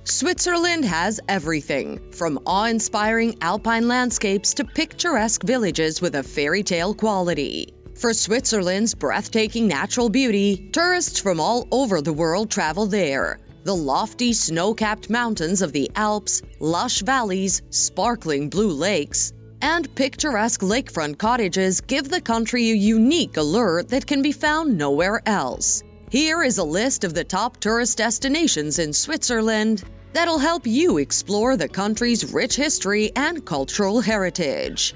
Switzerland has everything, from awe-inspiring alpine landscapes to picturesque villages with a fairy tale quality. For Switzerland's breathtaking natural beauty, tourists from all over the world travel there. The lofty snow-capped mountains of the Alps, lush valleys, sparkling blue lakes, and picturesque lakefront cottages give the country a unique allure that can be found nowhere else. Here is a list of the top tourist destinations in Switzerland that'll help you explore the country's rich history and cultural heritage.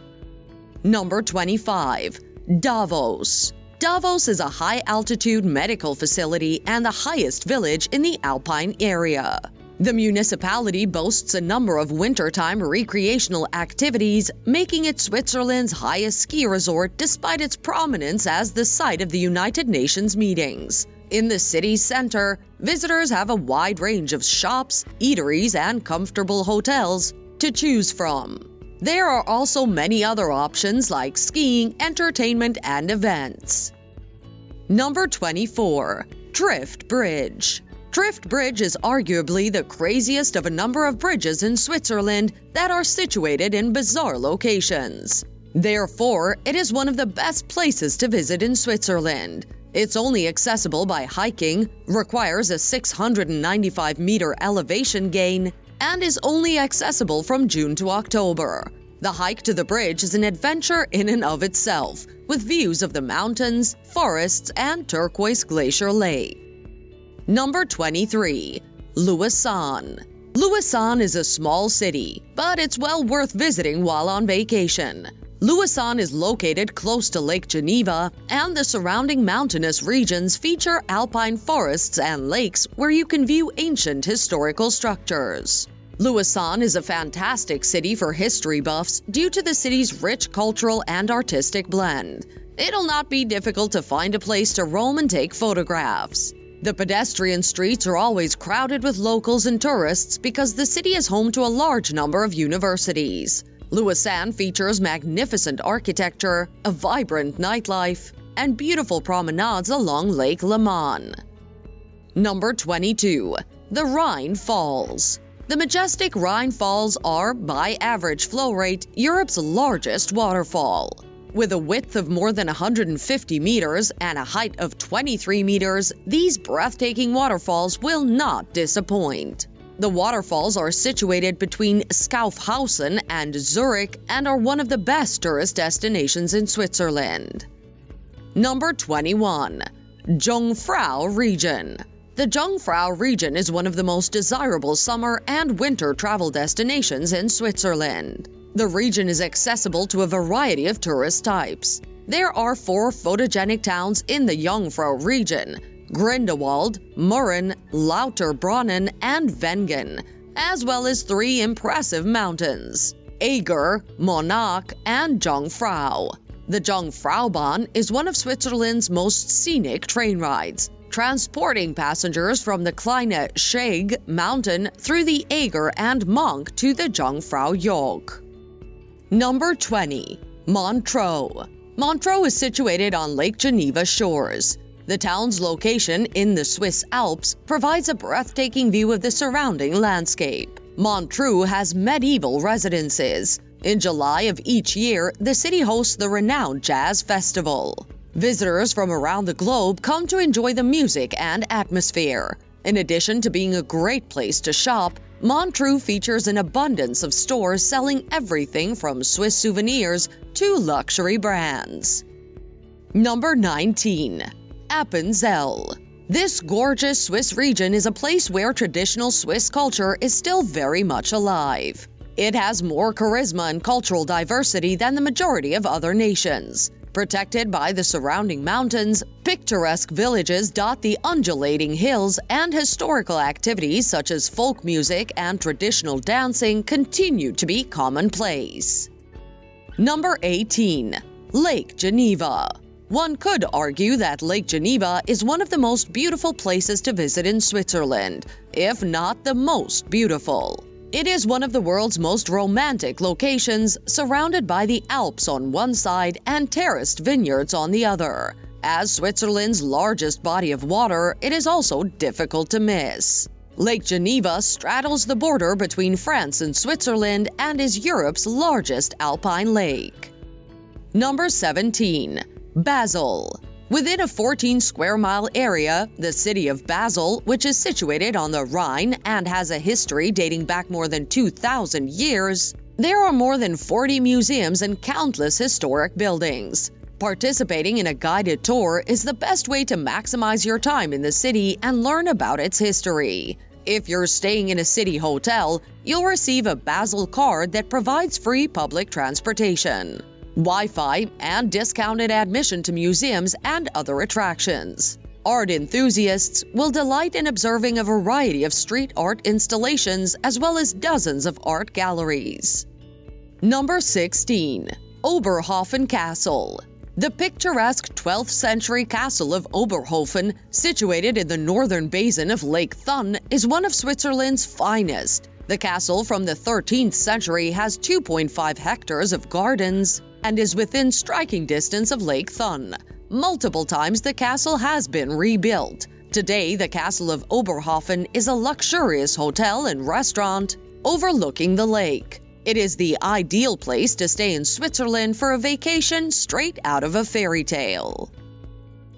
Number 25. Davos. Davos is a high-altitude medical facility and the highest village in the Alpine area. The municipality boasts a number of wintertime recreational activities, making it Switzerland's highest ski resort despite its prominence as the site of the United Nations meetings. In the city's center, visitors have a wide range of shops, eateries, and comfortable hotels to choose from. There are also many other options like skiing, entertainment, and events. Number 24. Trift Bridge. Trift Bridge is arguably the craziest of a number of bridges in Switzerland that are situated in bizarre locations. Therefore, it is one of the best places to visit in Switzerland. It's only accessible by hiking, requires a 695-meter elevation gain, and is only accessible from June to October. The hike to the bridge is an adventure in and of itself, with views of the mountains, forests, and turquoise glacier lake. Number 23. Lausanne. Lausanne is a small city, but it's well worth visiting while on vacation. Lausanne is located close to Lake Geneva, and the surrounding mountainous regions feature alpine forests and lakes where you can view ancient historical structures. Lausanne is a fantastic city for history buffs due to the city's rich cultural and artistic blend. It'll not be difficult to find a place to roam and take photographs. The pedestrian streets are always crowded with locals and tourists because the city is home to a large number of universities. Lausanne features magnificent architecture, a vibrant nightlife, and beautiful promenades along Lake Leman. Number 22. The Rhine Falls. The majestic Rhine Falls are, by average flow rate, Europe's largest waterfall. With a width of more than 150 meters and a height of 23 meters, these breathtaking waterfalls will not disappoint. The waterfalls are situated between Schaffhausen and Zurich and are one of the best tourist destinations in Switzerland. Number 21. Jungfrau Region. The Jungfrau region is one of the most desirable summer and winter travel destinations in Switzerland. The region is accessible to a variety of tourist types. There are 4 photogenic towns in the Jungfrau region: Grindelwald, Murren, Lauterbrunnen, and Wengen, as well as 3 impressive mountains: Eger, Monach, and Jungfrau. The Jungfraubahn is one of Switzerland's most scenic train rides, transporting passengers from the Kleine Scheg mountain through the Eger and Monch to the Jungfrau Joch. Number 20. Montreux. Montreux is situated on Lake Geneva shores. The town's location in the Swiss Alps provides a breathtaking view of the surrounding landscape. Montreux has medieval residences. In July of each year, the city hosts the renowned Jazz Festival. Visitors from around the globe come to enjoy the music and atmosphere. In addition to being a great place to shop, Montreux features an abundance of stores selling everything from Swiss souvenirs to luxury brands. Number 19. Appenzell. This gorgeous Swiss region is a place where traditional Swiss culture is still very much alive. It has more charisma and cultural diversity than the majority of other nations. Protected by the surrounding mountains, picturesque villages dot the undulating hills, and historical activities such as folk music and traditional dancing continue to be commonplace. Number 18. Lake Geneva. One could argue that Lake Geneva is one of the most beautiful places to visit in Switzerland, if not the most beautiful. It is one of the world's most romantic locations, surrounded by the Alps on one side and terraced vineyards on the other. As Switzerland's largest body of water, it is also difficult to miss. Lake Geneva straddles the border between France and Switzerland and is Europe's largest alpine lake. Number 17. Basel. Within a 14-square-mile area, the city of Basel, which is situated on the Rhine and has a history dating back more than 2,000 years, there are more than 40 museums and countless historic buildings. Participating in a guided tour is the best way to maximize your time in the city and learn about its history. If you're staying in a city hotel, you'll receive a Basel card that provides free public transportation, Wi-Fi, and discounted admission to museums and other attractions. Art enthusiasts will delight in observing a variety of street art installations as well as dozens of art galleries. Number 16. Oberhofen Castle. The picturesque 12th century castle of Oberhofen, situated in the northern basin of Lake Thun, is one of Switzerland's finest. The castle from the 13th century has 2.5 hectares of gardens and is within striking distance of Lake Thun. Multiple times the castle has been rebuilt. Today, the castle of Oberhofen is a luxurious hotel and restaurant overlooking the lake. It is the ideal place to stay in Switzerland for a vacation straight out of a fairy tale.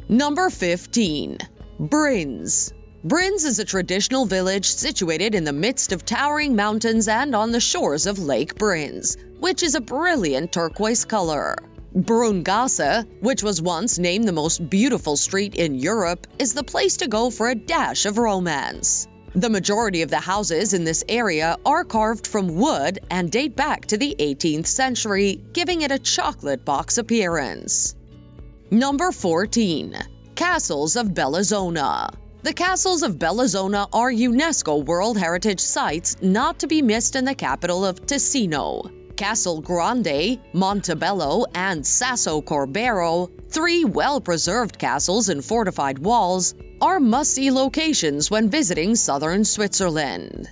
Number 15. Brinz. Brinz is a traditional village situated in the midst of towering mountains and on the shores of Lake Brinz, which is a brilliant turquoise color. Brungasse, which was once named the most beautiful street in Europe, is the place to go for a dash of romance. The majority of the houses in this area are carved from wood and date back to the 18th century, giving it a chocolate box appearance. Number 14. Castles of Bellinzona. The castles of Bellinzona are UNESCO World Heritage Sites not to be missed in the capital of Ticino. Castle Grande, Montebello, and Sasso Corbero, three well-preserved castles and fortified walls, are must-see locations when visiting southern Switzerland.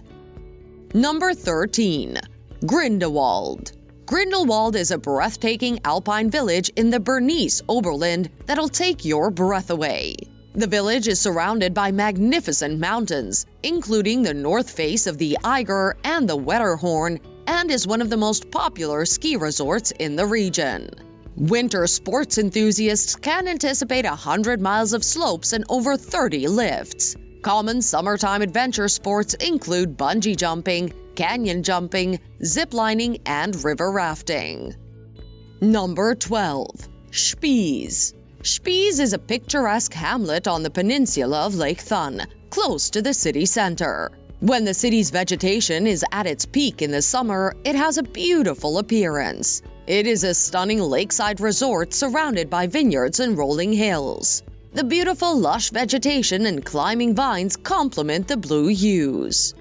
Number 13. Grindelwald. Grindelwald is a breathtaking alpine village in the Bernese Oberland that'll take your breath away. The village is surrounded by magnificent mountains, including the north face of the Eiger and the Wetterhorn, and is one of the most popular ski resorts in the region. Winter sports enthusiasts can anticipate 100 miles of slopes and over 30 lifts. Common summertime adventure sports include bungee jumping, canyon jumping, ziplining, and river rafting. Number 12. Spiez. Spiez is a picturesque hamlet on the peninsula of Lake Thun, close to the city center. When the city's vegetation is at its peak in the summer, it has a beautiful appearance. It is a stunning lakeside resort surrounded by vineyards and rolling hills. The beautiful lush vegetation and climbing vines complement the blue hues.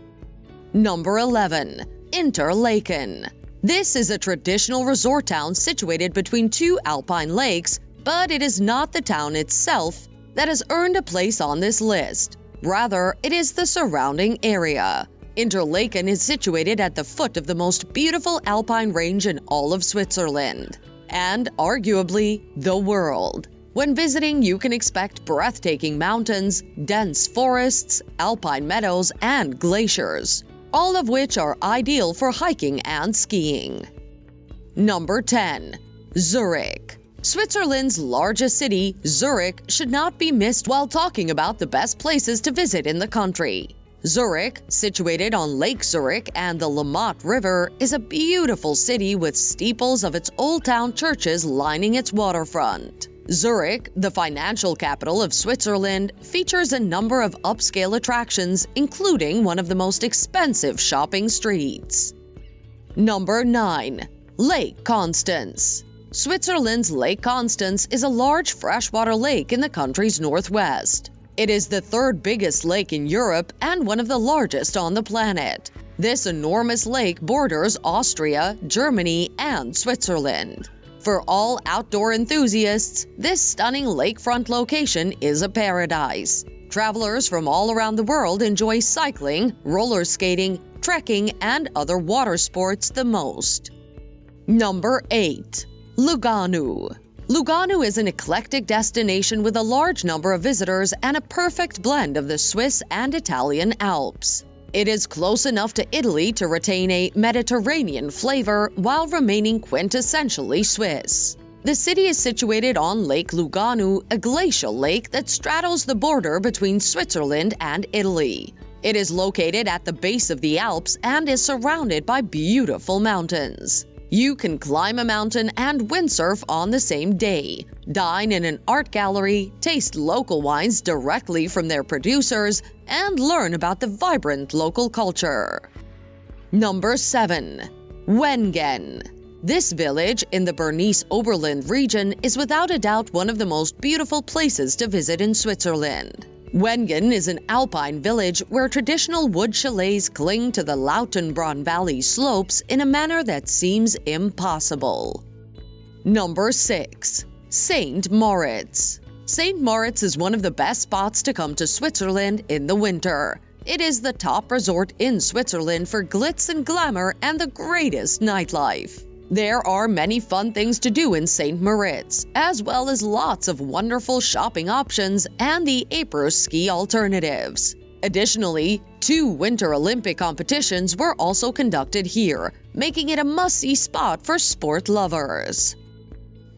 Number 11. Interlaken. This is a traditional resort town situated between two alpine lakes, but it is not the town itself that has earned a place on this list. Rather, it is the surrounding area. Interlaken is situated at the foot of the most beautiful alpine range in all of Switzerland, and arguably the world. When visiting, you can expect breathtaking mountains, dense forests, alpine meadows, and glaciers, all of which are ideal for hiking and skiing. Number 10. Zurich. Switzerland's largest city, Zurich, should not be missed while talking about the best places to visit in the country. Zurich, situated on Lake Zurich and the Lamott River, is a beautiful city with steeples of its old town churches lining its waterfront. Zurich, the financial capital of Switzerland, features a number of upscale attractions, including one of the most expensive shopping streets. Number 9. Lake Constance. Switzerland's Lake Constance is a large freshwater lake in the country's northwest. It is the third biggest lake in Europe and one of the largest on the planet. This enormous lake borders Austria, Germany, and Switzerland. For all outdoor enthusiasts, this stunning lakefront location is a paradise. Travelers from all around the world enjoy cycling, roller skating, trekking, and other water sports the most. Number 8. Lugano. Lugano is an eclectic destination with a large number of visitors and a perfect blend of the Swiss and Italian Alps. It is close enough to Italy to retain a Mediterranean flavor while remaining quintessentially Swiss. The city is situated on Lake Lugano, a glacial lake that straddles the border between Switzerland and Italy. It is located at the base of the Alps and is surrounded by beautiful mountains. You can climb a mountain and windsurf on the same day, dine in an art gallery, taste local wines directly from their producers, and learn about the vibrant local culture. Number 7. Wengen. This village in the Bernese Oberland region is without a doubt one of the most beautiful places to visit in Switzerland. Wengen is an alpine village where traditional wood chalets cling to the Lauterbrunnen Valley slopes in a manner that seems impossible. Number 6. St. Moritz. St. Moritz is one of the best spots to come to Switzerland in the winter. It is the top resort in Switzerland for glitz and glamour and the greatest nightlife. There are many fun things to do in St. Moritz, as well as lots of wonderful shopping options and the après-ski alternatives. Additionally, 2 Winter Olympic competitions were also conducted here, making it a must-see spot for sport lovers.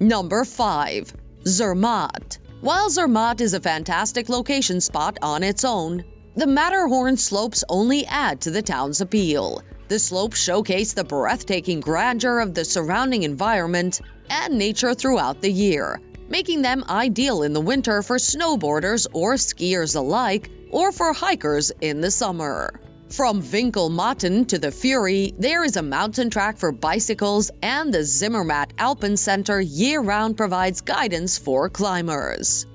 Number 5. Zermatt. While Zermatt is a fantastic location spot on its own, the Matterhorn slopes only add to the town's appeal. The slopes showcase the breathtaking grandeur of the surrounding environment and nature throughout the year, making them ideal in the winter for snowboarders or skiers alike, or for hikers in the summer. From Winkelmatten to the Fury, there is a mountain track for bicycles, and the Zimmermatt Alpen Center year-round provides guidance for climbers.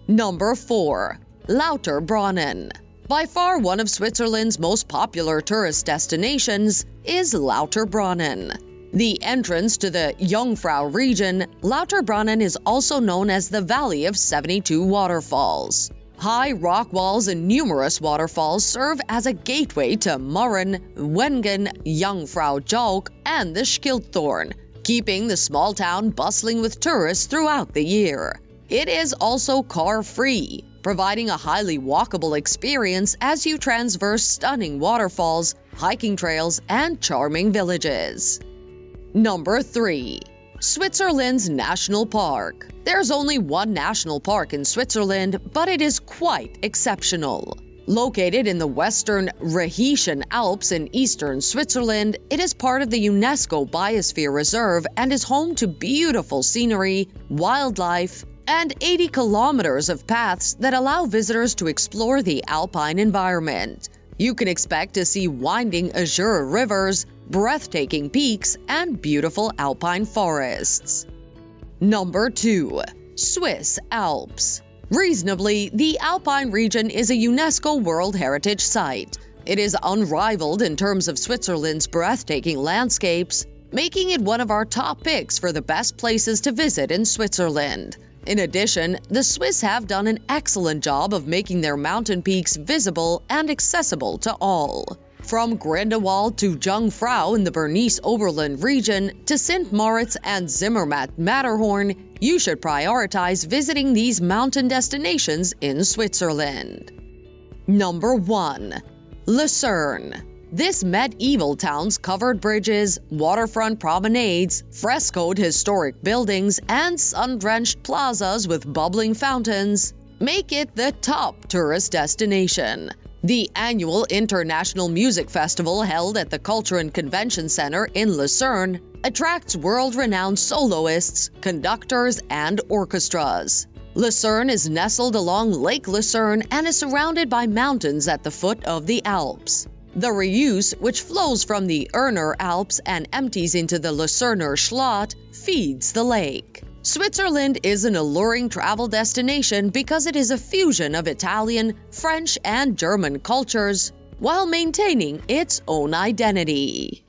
Number 4. Lauterbrunnen. By far one of Switzerland's most popular tourist destinations is Lauterbrunnen. The entrance to the Jungfrau region, Lauterbrunnen is also known as the Valley of 72 Waterfalls. High rock walls and numerous waterfalls serve as a gateway to Murren, Wengen, Jungfrau Joch, and the Schildthorn, keeping the small town bustling with tourists throughout the year. It is also car-free, providing a highly walkable experience as you traverse stunning waterfalls, hiking trails, and charming villages. Number 3. Switzerland's National Park. There's only one national park in Switzerland, but it is quite exceptional. Located in the western Rheinischen Alps in eastern Switzerland, it is part of the UNESCO Biosphere Reserve and is home to beautiful scenery, wildlife, and 80 kilometers of paths that allow visitors to explore the alpine environment. You can expect to see winding azure rivers, breathtaking peaks, and beautiful alpine forests. Number 2. Swiss Alps. Reasonably, the Alpine region is a UNESCO World Heritage Site. It is unrivaled in terms of Switzerland's breathtaking landscapes, making it one of our top picks for the best places to visit in Switzerland. In addition, the Swiss have done an excellent job of making their mountain peaks visible and accessible to all. From Grindelwald to Jungfrau in the Bernese Oberland region to St. Moritz and Zimmermatt Matterhorn, you should prioritize visiting these mountain destinations in Switzerland. Number 1. Lucerne. This medieval town's covered bridges, waterfront promenades, frescoed historic buildings, and sun-drenched plazas with bubbling fountains make it the top tourist destination. The annual International Music Festival held at the Culture and Convention Center in Lucerne attracts world-renowned soloists, conductors, and orchestras. Lucerne is nestled along Lake Lucerne and is surrounded by mountains at the foot of the Alps. The Reuss, which flows from the Erner Alps and empties into the Lucerner Schlott, feeds the lake. Switzerland is an alluring travel destination because it is a fusion of Italian, French, and German cultures while maintaining its own identity.